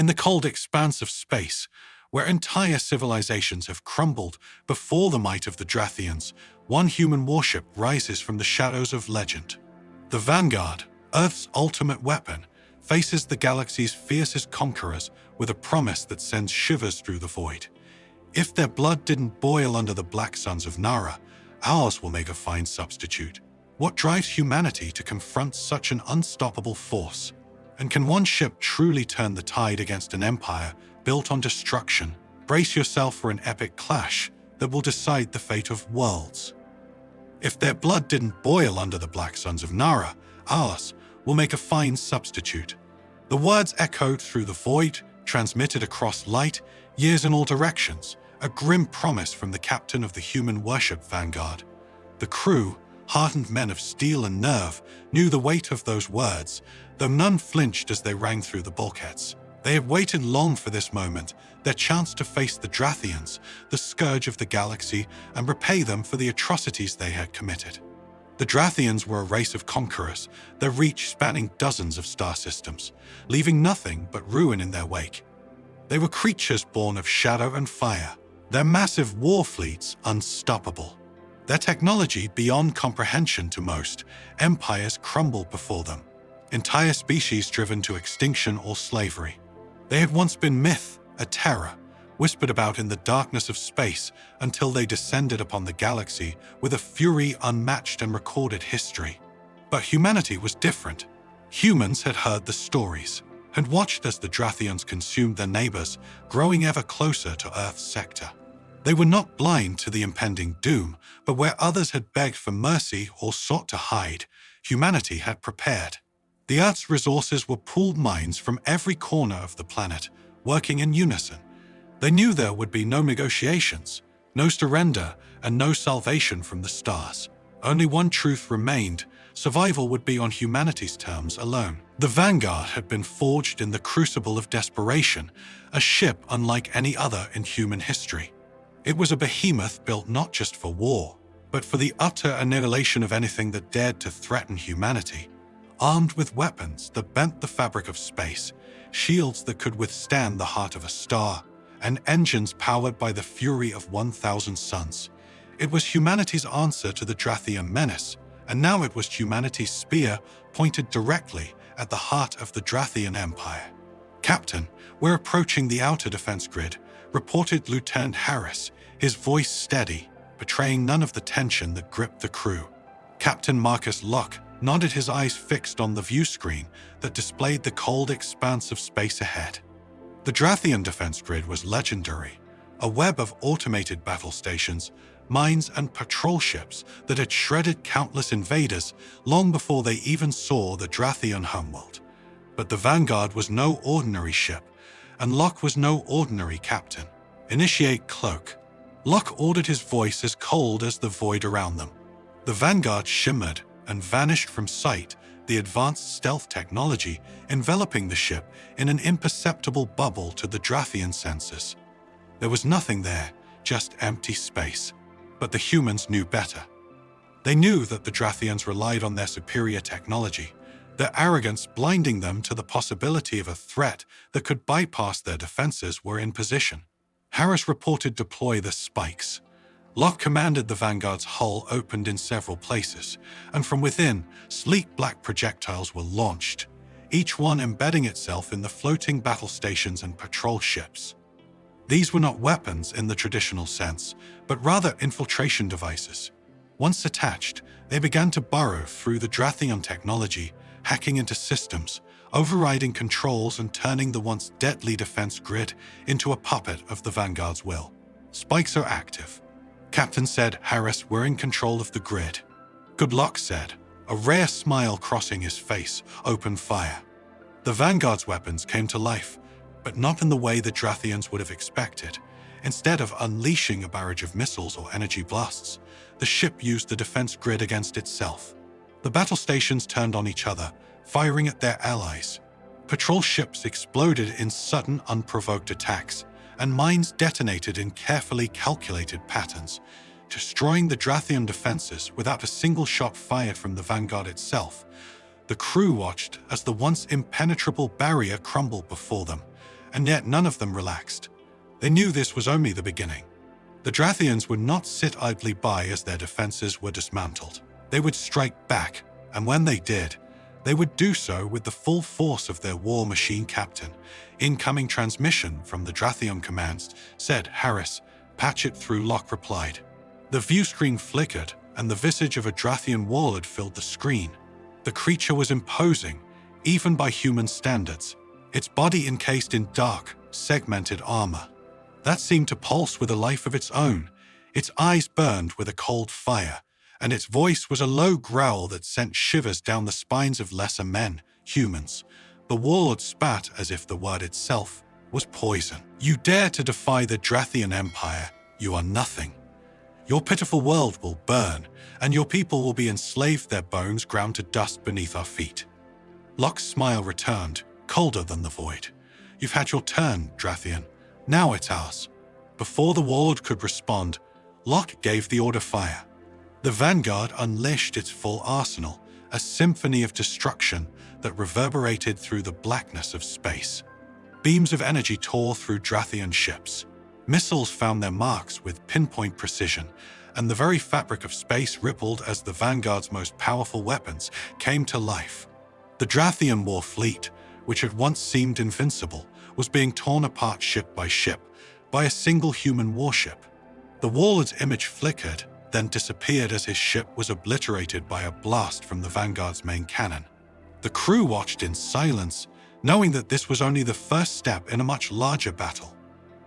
In the cold expanse of space, where entire civilizations have crumbled before the might of the Dratheons, one human warship rises from the shadows of legend. The Vanguard, Earth's ultimate weapon, faces the galaxy's fiercest conquerors with a promise that sends shivers through the void. If their blood didn't boil under the Black Sons of Nara, ours will make a fine substitute. What drives humanity to confront such an unstoppable force? And can one ship truly turn the tide against an empire built on destruction? Brace yourself for an epic clash that will decide the fate of worlds. If their blood didn't boil under the Black Sons of Nara, ours will make a fine substitute. The words echoed through the void, transmitted across light, years in all directions, a grim promise from the captain of the human warship Vanguard. The crew, hardened men of steel and nerve, knew the weight of those words, though none flinched as they rang through the bulkheads. They had waited long for this moment, their chance to face the Dratheons, the scourge of the galaxy, and repay them for the atrocities they had committed. The Dratheons were a race of conquerors, their reach spanning dozens of star systems, leaving nothing but ruin in their wake. They were creatures born of shadow and fire, their massive war fleets unstoppable. Their technology beyond comprehension to most, empires crumbled before them, entire species driven to extinction or slavery. They had once been myth, a terror, whispered about in the darkness of space until they descended upon the galaxy with a fury unmatched in recorded history. But humanity was different. Humans had heard the stories, had watched as the Dratheons consumed their neighbors, growing ever closer to Earth's sector. They were not blind to the impending doom, but where others had begged for mercy or sought to hide, humanity had prepared. The Earth's resources were pooled mines from every corner of the planet, working in unison. They knew there would be no negotiations, no surrender, and no salvation from the stars. Only one truth remained: survival would be on humanity's terms alone. The Vanguard had been forged in the crucible of desperation, a ship unlike any other in human history. It was a behemoth built not just for war, but for the utter annihilation of anything that dared to threaten humanity. Armed with weapons that bent the fabric of space, shields that could withstand the heart of a star, and engines powered by the fury of 1,000 suns. It was humanity's answer to the Dratheon menace, and now it was humanity's spear pointed directly at the heart of the Dratheon Empire. "Captain, we're approaching the outer defense grid," reported Lieutenant Harris, his voice steady, betraying none of the tension that gripped the crew. Captain Marcus Locke nodded, his eyes fixed on the view screen that displayed the cold expanse of space ahead. The Dratheon defense grid was legendary, a web of automated battle stations, mines, and patrol ships that had shredded countless invaders long before they even saw the Dratheon homeworld. But the Vanguard was no ordinary ship, and Locke was no ordinary captain. "Initiate cloak." Locke ordered, his voice as cold as the void around them. The Vanguard shimmered and vanished from sight, the advanced stealth technology enveloping the ship in an imperceptible bubble to the Dratheon senses. There was nothing there, just empty space. But the humans knew better. They knew that the Dratheons relied on their superior technology, their arrogance blinding them to the possibility of a threat that could bypass their defenses were in position. Harris reported deploy the spikes. Locke commanded the Vanguard's hull opened in several places, and from within, sleek black projectiles were launched, each one embedding itself in the floating battle stations and patrol ships. These were not weapons in the traditional sense, but rather infiltration devices. Once attached, they began to burrow through the Dratheon technology, hacking into systems, overriding controls and turning the once deadly defense grid into a puppet of the Vanguard's will. "Spikes are active." Captain said, "Harris, we're in control of the grid." "Good luck," said, a rare smile crossing his face. "Open fire." The Vanguard's weapons came to life, but not in the way the Dratheons would have expected. Instead of unleashing a barrage of missiles or energy blasts, the ship used the defense grid against itself. The battle stations turned on each other, firing at their allies. Patrol ships exploded in sudden, unprovoked attacks, and mines detonated in carefully calculated patterns, destroying the Dratheon defenses without a single shot fired from the Vanguard itself. The crew watched as the once impenetrable barrier crumbled before them, and yet none of them relaxed. They knew this was only the beginning. The Dratheons would not sit idly by as their defenses were dismantled. They would strike back, and when they did, they would do so with the full force of their war machine captain. Incoming transmission from the Dratheon commands, said Harris. Patch it through, Locke replied. The view screen flickered, and the visage of a Dratheon warlord filled the screen. The creature was imposing, even by human standards, its body encased in dark, segmented armor. That seemed to pulse with a life of its own. Its eyes burned with a cold fire, and its voice was a low growl that sent shivers down the spines of lesser men, humans. The warlord spat as if the word itself was poison. You dare to defy the Dratheon Empire, you are nothing. Your pitiful world will burn, and your people will be enslaved, their bones ground to dust beneath our feet. Locke's smile returned, colder than the void. You've had your turn, Dratheon. Now it's ours. Before the warlord could respond, Locke gave the order fire. The Vanguard unleashed its full arsenal, a symphony of destruction that reverberated through the blackness of space. Beams of energy tore through Dratheon ships. Missiles found their marks with pinpoint precision, and the very fabric of space rippled as the Vanguard's most powerful weapons came to life. The Dratheon war fleet, which had once seemed invincible, was being torn apart ship by ship by a single human warship. The warlord's image flickered, then disappeared as his ship was obliterated by a blast from the Vanguard's main cannon. The crew watched in silence, knowing that this was only the first step in a much larger battle.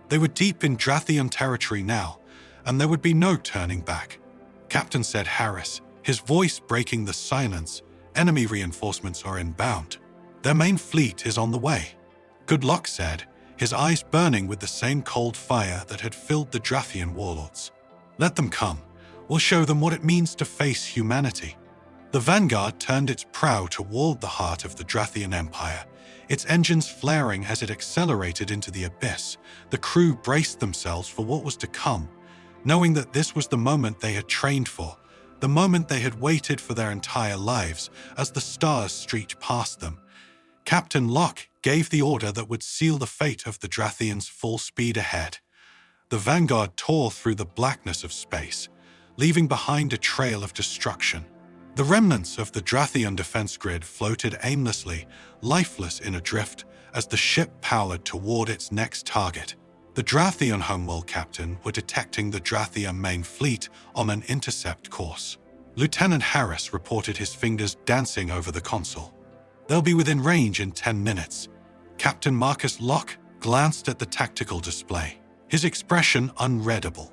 They were deep in Dratheon territory now, and there would be no turning back. Captain said Harris, his voice breaking the silence. Enemy reinforcements are inbound. Their main fleet is on the way. Good luck, said, his eyes burning with the same cold fire that had filled the Dratheon warlords. Let them come. We'll show them what it means to face humanity. The Vanguard turned its prow toward the heart of the Dratheon Empire, its engines flaring as it accelerated into the abyss. The crew braced themselves for what was to come, knowing that this was the moment they had trained for, the moment they had waited for their entire lives as the stars streaked past them. Captain Locke gave the order that would seal the fate of the Dratheons full speed ahead. The Vanguard tore through the blackness of space, leaving behind a trail of destruction. The remnants of the Dratheon defense grid floated aimlessly, lifeless in a drift, as the ship powered toward its next target. The Dratheon homeworld captain were detecting the Dratheon main fleet on an intercept course. Lieutenant Harris reported, his fingers dancing over the console. They'll be within range in 10 minutes. Captain Marcus Locke glanced at the tactical display, his expression unreadable.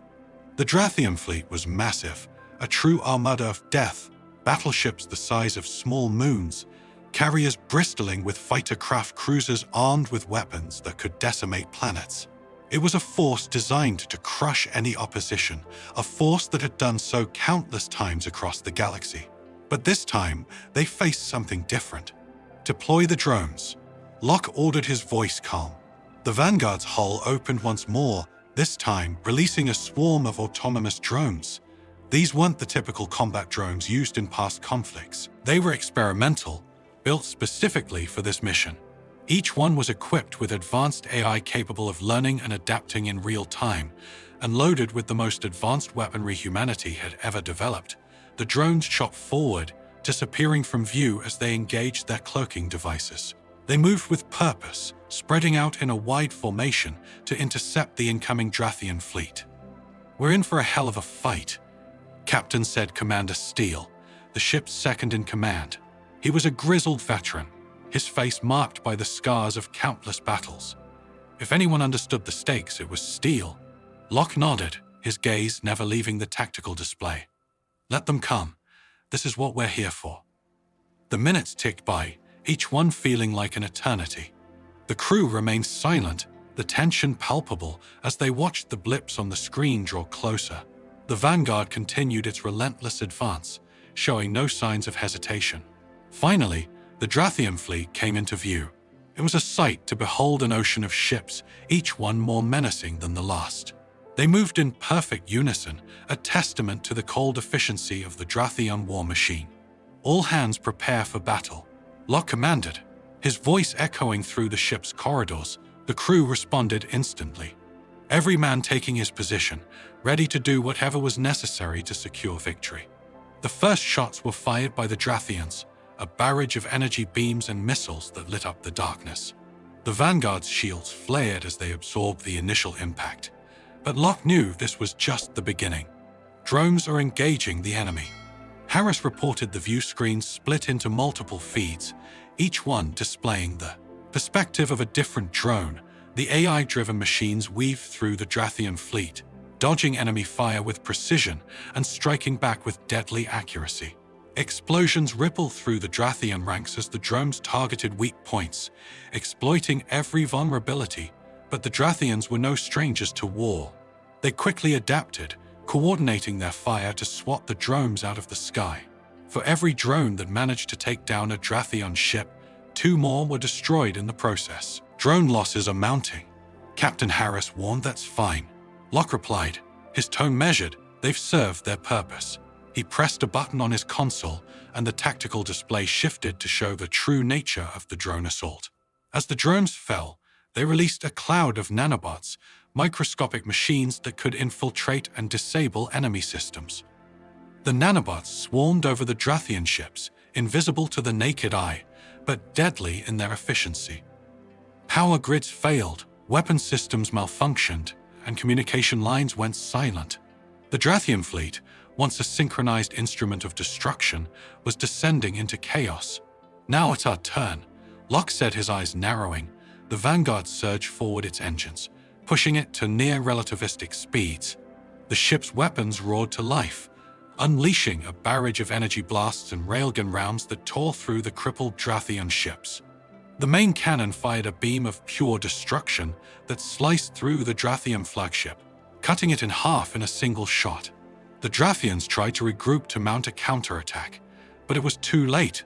The Dratheon fleet was massive, a true armada of death, battleships the size of small moons, carriers bristling with fighter craft cruisers armed with weapons that could decimate planets. It was a force designed to crush any opposition, a force that had done so countless times across the galaxy. But this time, they faced something different. Deploy the drones. Locke ordered, his voice calm. The Vanguard's hull opened once more, this time releasing a swarm of autonomous drones. These weren't the typical combat drones used in past conflicts. They were experimental, built specifically for this mission. Each one was equipped with advanced AI capable of learning and adapting in real time, and loaded with the most advanced weaponry humanity had ever developed. The drones shot forward, disappearing from view as they engaged their cloaking devices. They moved with purpose, spreading out in a wide formation to intercept the incoming Dratheon fleet. We're in for a hell of a fight, Captain said Commander Steele, the ship's second in command. He was a grizzled veteran, his face marked by the scars of countless battles. If anyone understood the stakes, it was Steele. Locke nodded, his gaze never leaving the tactical display. Let them come. This is what we're here for. The minutes ticked by, each one feeling like an eternity. The crew remained silent, the tension palpable as they watched the blips on the screen draw closer. The Vanguard continued its relentless advance, showing no signs of hesitation. Finally, the Dratheon fleet came into view. It was a sight to behold, an ocean of ships, each one more menacing than the last. They moved in perfect unison, a testament to the cold efficiency of the Dratheon war machine. All hands prepare for battle, Locke commanded, his voice echoing through the ship's corridors. The crew responded instantly, every man taking his position, ready to do whatever was necessary to secure victory. The first shots were fired by the Dratheons, a barrage of energy beams and missiles that lit up the darkness. The Vanguard's shields flared as they absorbed the initial impact, but Locke knew this was just the beginning. Drones are engaging the enemy. Harris reported the view screens split into multiple feeds, each one displaying the perspective of a different drone. The AI-driven machines weave through the Dratheon fleet, dodging enemy fire with precision and striking back with deadly accuracy. Explosions ripple through the Dratheon ranks as the drones targeted weak points, exploiting every vulnerability. But the Dratheons were no strangers to war. They quickly adapted, coordinating their fire to swat the drones out of the sky. For every drone that managed to take down a Dratheon ship, 2 more were destroyed in the process. Drone losses are mounting. Captain Harris warned, "That's fine." Locke replied, his tone measured, "They've served their purpose." He pressed a button on his console, and the tactical display shifted to show the true nature of the drone assault. As the drones fell, they released a cloud of nanobots, microscopic machines that could infiltrate and disable enemy systems. The nanobots swarmed over the Dratheon ships, invisible to the naked eye, but deadly in their efficiency. Power grids failed, weapon systems malfunctioned, and communication lines went silent. The Dratheon fleet, once a synchronized instrument of destruction, was descending into chaos. "Now it's our turn," Locke said, his eyes narrowing. The Vanguard surged forward its engines, pushing it to near-relativistic speeds. The ship's weapons roared to life, unleashing a barrage of energy blasts and railgun rounds that tore through the crippled Dratheon ships. The main cannon fired a beam of pure destruction that sliced through the Dratheon flagship, cutting it in half in a single shot. The Dratheons tried to regroup to mount a counterattack, but it was too late.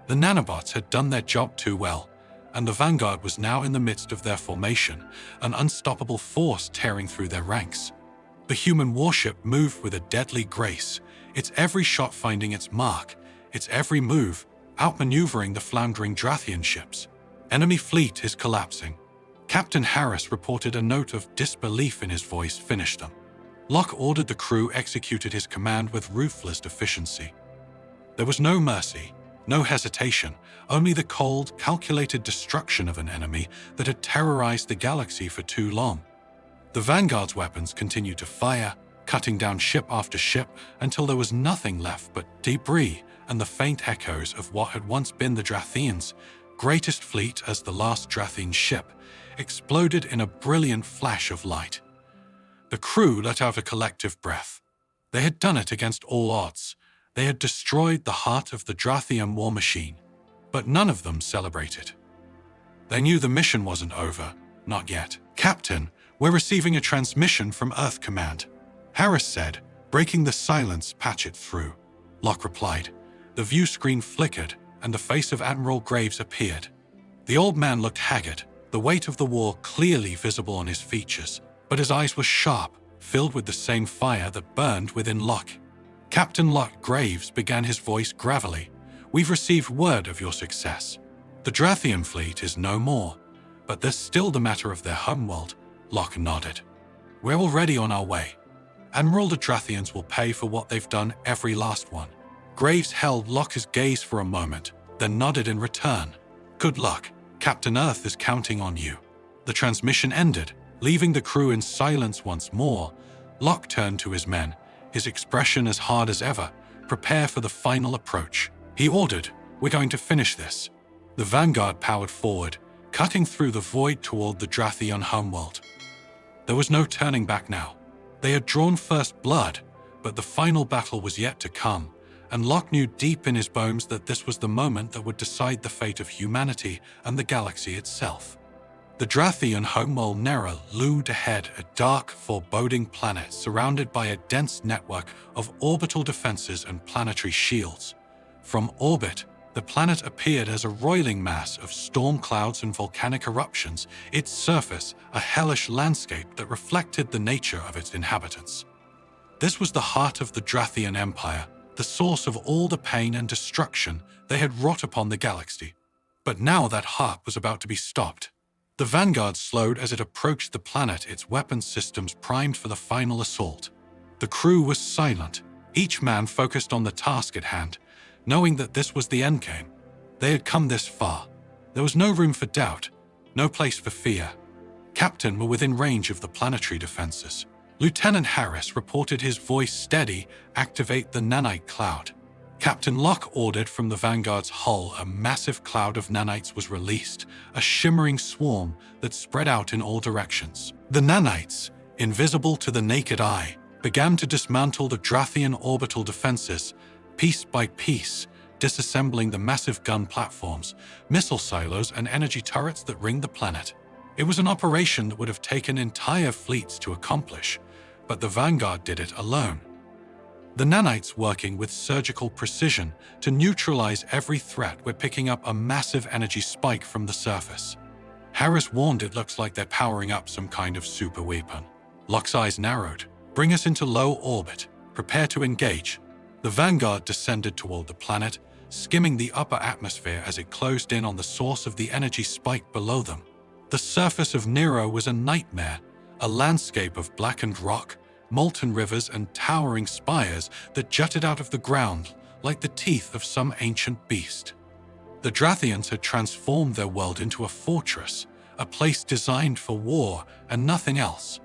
The nanobots had done their job too well, and the Vanguard was now in the midst of their formation, an unstoppable force tearing through their ranks. The human warship moved with a deadly grace, its every shot finding its mark, its every move outmaneuvering the floundering Dratheon ships. "Enemy fleet is collapsing." Captain Harris reported, a note of disbelief in his voice. "Finish them." Locke ordered. The crew executed his command with ruthless efficiency. There was no mercy, no hesitation, only the cold, calculated destruction of an enemy that had terrorized the galaxy for too long. The Vanguard's weapons continued to fire, cutting down ship after ship until there was nothing left but debris and the faint echoes of what had once been the Dratheons' greatest fleet. As the last Dratheon ship exploded in a brilliant flash of light, the crew let out a collective breath. They had done it against all odds. They had destroyed the heart of the Dratheon war machine, but none of them celebrated. They knew the mission wasn't over, not yet. "Captain, we're receiving a transmission from Earth Command," Harris said, breaking the silence. "Patch it through." Locke replied. The view screen flickered, and the face of Admiral Graves appeared. The old man looked haggard, the weight of the war clearly visible on his features, but his eyes were sharp, filled with the same fire that burned within Locke. "Captain Locke," Graves began, his voice gravelly, "we've received word of your success. The Dratheon fleet is no more, but there's still the matter of their homeworld." Locke nodded. "We're already on our way. Admiral, the Dratheons will pay for what they've done, every last one." Graves held Locke's gaze for a moment, then nodded in return. "Good luck. Captain Earth is counting on you." The transmission ended, leaving the crew in silence once more. Locke turned to his men, his expression as hard as ever. "Prepare for the final approach." He ordered, "We're going to finish this." The Vanguard powered forward, cutting through the void toward the Dratheon homeworld. There was no turning back now. They had drawn first blood, but the final battle was yet to come, and Locke knew deep in his bones that this was the moment that would decide the fate of humanity and the galaxy itself. The Dratheon homeworld Nara loomed ahead, a dark, foreboding planet surrounded by a dense network of orbital defenses and planetary shields. From orbit, the planet appeared as a roiling mass of storm clouds and volcanic eruptions, its surface a hellish landscape that reflected the nature of its inhabitants. This was the heart of the Dratheon Empire, the source of all the pain and destruction they had wrought upon the galaxy. But now that heart was about to be stopped. The Vanguard slowed as it approached the planet, its weapons systems primed for the final assault. The crew was silent, each man focused on the task at hand, knowing that this was the endgame. They had come this far. There was no room for doubt, no place for fear. Captain were within range of the planetary defenses. Lieutenant Harris reported, his voice steady, activate the nanite cloud. Captain Locke ordered from the Vanguard's hull. A massive cloud of nanites was released, a shimmering swarm that spread out in all directions. The nanites, invisible to the naked eye, began to dismantle the Dratheon orbital defenses, piece by piece, disassembling the massive gun platforms, missile silos, and energy turrets that ringed the planet. It was an operation that would have taken entire fleets to accomplish, but the Vanguard did it alone. The nanites working with surgical precision to neutralize every threat were picking up a massive energy spike from the surface. Harris warned, it looks like they're powering up some kind of super weapon. Locke's eyes narrowed. Bring us into low orbit. Prepare to engage. The Vanguard descended toward the planet, skimming the upper atmosphere as it closed in on the source of the energy spike below them. The surface of Nara was a nightmare, a landscape of blackened rock, molten rivers, and towering spires that jutted out of the ground like the teeth of some ancient beast. The Dratheons had transformed their world into a fortress, a place designed for war and nothing else.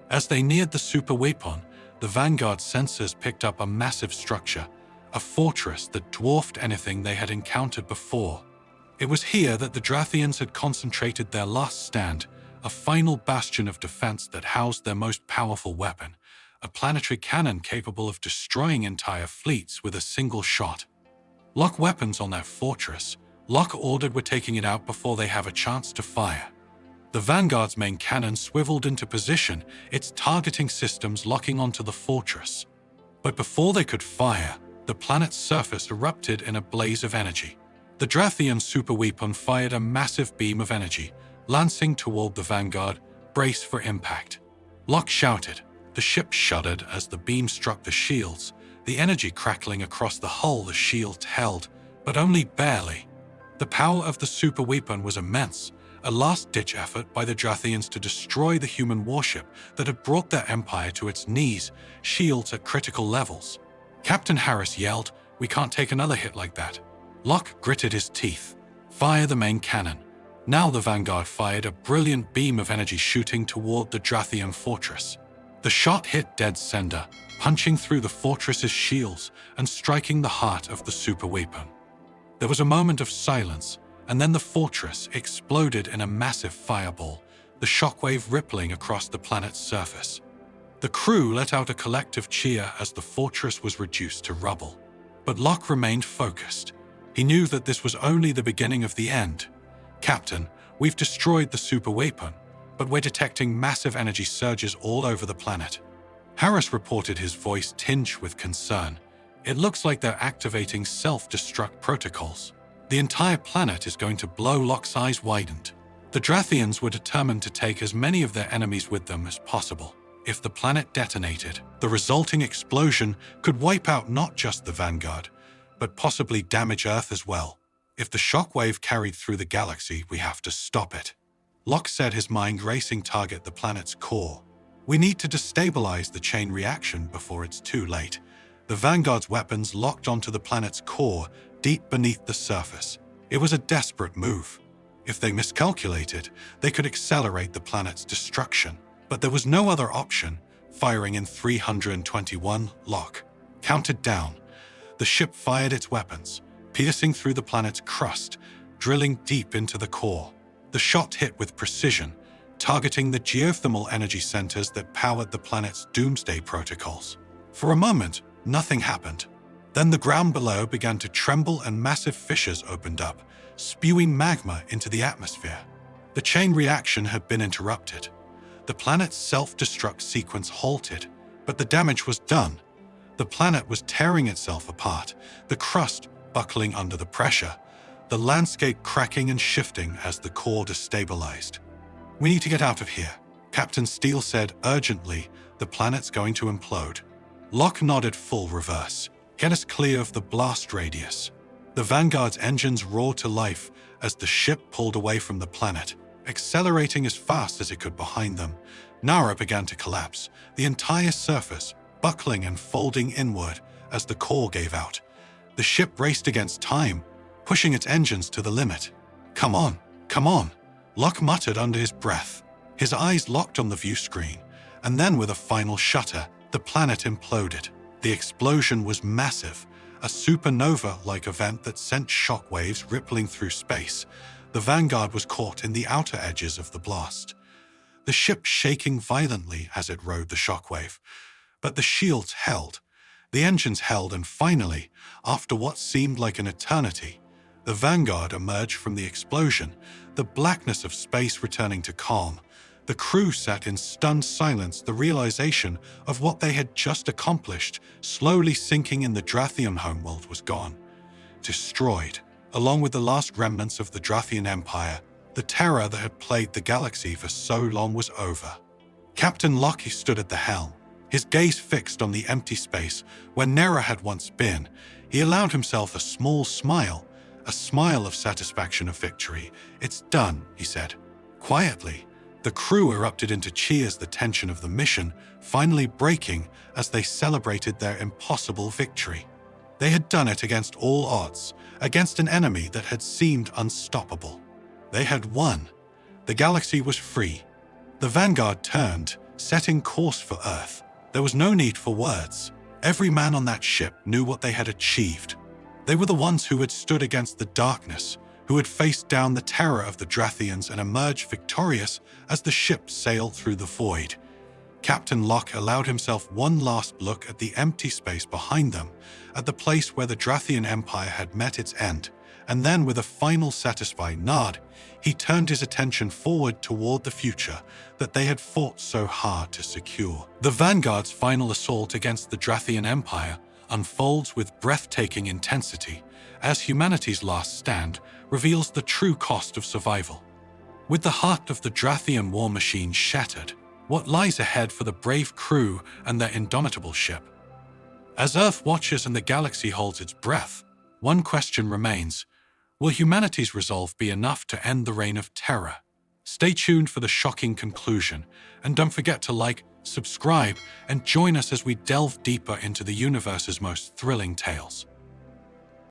As they neared the super weapon, the Vanguard sensors picked up a massive structure, a fortress that dwarfed anything they had encountered before. It was here that the Dratheons had concentrated their last stand, a final bastion of defense that housed their most powerful weapon, a planetary cannon capable of destroying entire fleets with a single shot. Lock weapons on that fortress. Locke ordered, we're taking it out before they have a chance to fire. The Vanguard's main cannon swiveled into position, its targeting systems locking onto the fortress. But before they could fire, the planet's surface erupted in a blaze of energy. The Dratheon super weapon fired a massive beam of energy, lancing toward the Vanguard. Brace for impact. Locke shouted. The ship shuddered as the beam struck the shields, the energy crackling across the hull the shields held, but only barely. The power of the super weapon was immense, a last-ditch effort by the Dratheons to destroy the human warship that had brought their empire to its knees, shields at critical levels. Captain Harris yelled, we can't take another hit like that. Locke gritted his teeth. Fire the main cannon. Now the Vanguard fired a brilliant beam of energy shooting toward the Dratheon fortress. The shot hit dead center, punching through the fortress's shields and striking the heart of the super weapon. There was a moment of silence, and then the fortress exploded in a massive fireball, the shockwave rippling across the planet's surface. The crew let out a collective cheer as the fortress was reduced to rubble. But Locke remained focused. He knew that this was only the beginning of the end. Captain, we've destroyed the super weapon, but we're detecting massive energy surges all over the planet. Harris reported, his voice tinged with concern. It looks like they're activating self-destruct protocols. The entire planet is going to blow. Locke's eyes widened. The Dratheons were determined to take as many of their enemies with them as possible. If the planet detonated, the resulting explosion could wipe out not just the Vanguard, but possibly damage Earth as well. If the shockwave carried through the galaxy, we have to stop it. Locke said, his mind racing. Target the planet's core. We need to destabilize the chain reaction before it's too late. The Vanguard's weapons locked onto the planet's core, deep beneath the surface. It was a desperate move. If they miscalculated, they could accelerate the planet's destruction. But there was no other option. Firing in 321, Locke counted down. The ship fired its weapons, piercing through the planet's crust, drilling deep into the core. The shot hit with precision, targeting the geothermal energy centers that powered the planet's doomsday protocols. For a moment, nothing happened. Then the ground below began to tremble and massive fissures opened up, spewing magma into the atmosphere. The chain reaction had been interrupted. The planet's self-destruct sequence halted, but the damage was done. The planet was tearing itself apart, the crust buckling under the pressure, the landscape cracking and shifting as the core destabilized. We need to get out of here, Captain Steele said urgently. The planet's going to implode. Locke nodded, full reverse. Get us clear of the blast radius. The Vanguard's engines roared to life as the ship pulled away from the planet, accelerating as fast as it could behind them. Nara began to collapse, the entire surface buckling and folding inward as the core gave out. The ship raced against time, pushing its engines to the limit. "Come on, come on," Locke muttered under his breath. His eyes locked on the view screen, and then with a final shudder, the planet imploded. The explosion was massive, a supernova-like event that sent shockwaves rippling through space. The Vanguard was caught in the outer edges of the blast, the ship shaking violently as it rode the shockwave. But the shields held, the engines held, and finally, after what seemed like an eternity, the Vanguard emerged from the explosion, the blackness of space returning to calm. The crew sat in stunned silence, the realization of what they had just accomplished, slowly sinking in the Dratheon homeworld, was gone. Destroyed, along with the last remnants of the Dratheon Empire, the terror that had plagued the galaxy for so long was over. Captain Locke stood at the helm, his gaze fixed on the empty space where Nara had once been. He allowed himself a small smile, a smile of satisfaction of victory. "It's done," he said. Quietly, the crew erupted into cheers, the tension of the mission finally breaking as they celebrated their impossible victory. They had done it against all odds, against an enemy that had seemed unstoppable. They had won. The galaxy was free. The Vanguard turned, setting course for Earth. There was no need for words. Every man on that ship knew what they had achieved. They were the ones who had stood against the darkness, who had faced down the terror of the Dratheons and emerged victorious as the ship sailed through the void. Captain Locke allowed himself one last look at the empty space behind them, at the place where the Dratheon Empire had met its end, and then with a final satisfied nod, he turned his attention forward toward the future that they had fought so hard to secure. The Vanguard's final assault against the Dratheon Empire unfolds with breathtaking intensity as humanity's last stand reveals the true cost of survival. With the heart of the Dratheon war machine shattered, what lies ahead for the brave crew and their indomitable ship? As Earth watches and the galaxy holds its breath, one question remains: will humanity's resolve be enough to end the reign of terror? Stay tuned for the shocking conclusion, and don't forget to like, subscribe, and join us as we delve deeper into the universe's most thrilling tales.